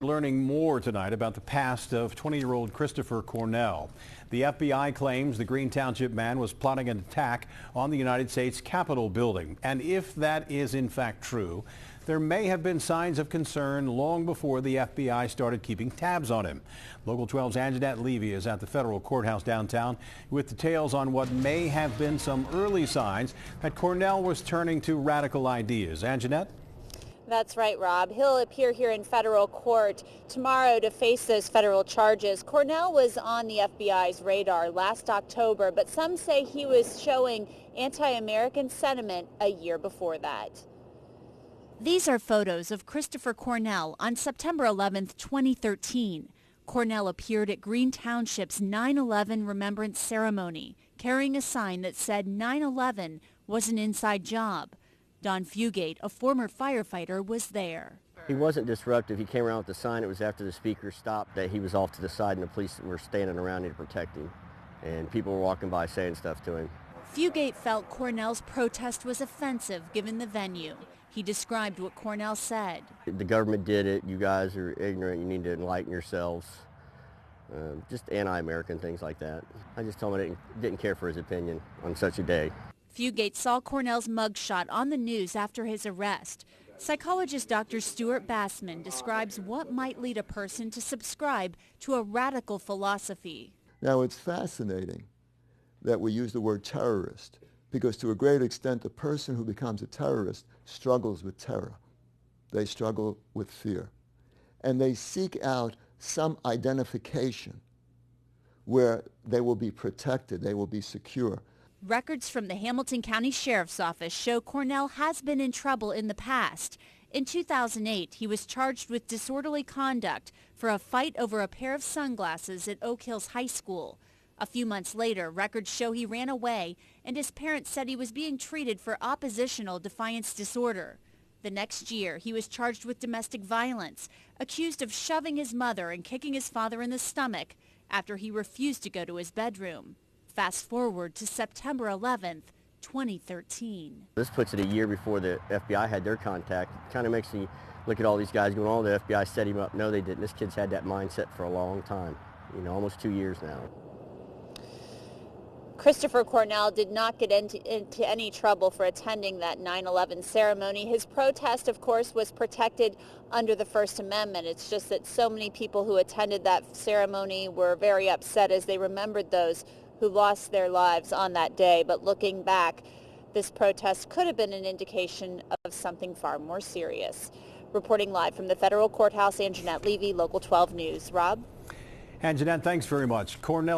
Learning more tonight about the past of 20-year-old Christopher Cornell. The FBI claims the Green Township man was plotting an attack on the United States Capitol building. And if that is in fact true, there may have been signs of concern long before the FBI started keeping tabs on him. Local 12's Angenette Levy is at the federal courthouse downtown with details on what may have been some early signs that Cornell was turning to radical ideas. Angenette? That's right, Rob. He'll appear here in federal court tomorrow to face those federal charges. Cornell was on the FBI's radar last October, but some say he was showing anti-American sentiment a year before that. These are photos of Christopher Cornell on September 11, 2013. Cornell appeared at Green Township's 9/11 remembrance ceremony, carrying a sign that said 9/11 was an inside job. Don Fugate, a former firefighter, was there. He wasn't disruptive. He came around with the sign. It was after the speaker stopped that he was off to the side and the police were standing around to protect him. And people were walking by saying stuff to him. Fugate felt Cornell's protest was offensive given the venue. He described what Cornell said. The government did it. You guys are ignorant. You need to enlighten yourselves. Just anti-American things like that. I just told him I didn't care for his opinion on such a day. Fugate saw Cornell's mugshot on the news after his arrest. Psychologist Dr. Stuart Bassman describes what might lead a person to subscribe to a radical philosophy. Now, it's fascinating that we use the word terrorist because to a great extent the person who becomes a terrorist struggles with terror. They struggle with fear. And they seek out some identification where they will be protected, they will be secure. Records from the Hamilton County Sheriff's Office show Cornell has been in trouble in the past. In 2008, he was charged with disorderly conduct for a fight over a pair of sunglasses at Oak Hills High School. A few months later, records show he ran away, and his parents said he was being treated for oppositional defiance disorder. The next year, he was charged with domestic violence, accused of shoving his mother and kicking his father in the stomach after he refused to go to his bedroom. Fast forward to September 11th, 2013. This puts it a year before the FBI had their contact. It kind of makes me look at all these guys going, oh, the FBI set him up. No, they didn't. This kid's had that mindset for a long time, almost 2 years now. Christopher Cornell did not get into any trouble for attending that 9/11 ceremony. His protest, of course, was protected under the First Amendment. It's just that so many people who attended that ceremony were very upset as they remembered those who lost their lives on that day. But looking back, this protest could have been an indication of something far more serious. Reporting live from the federal courthouse, Angenette Levy, Local 12 News. Rob? Angenette, thanks very much. Cornell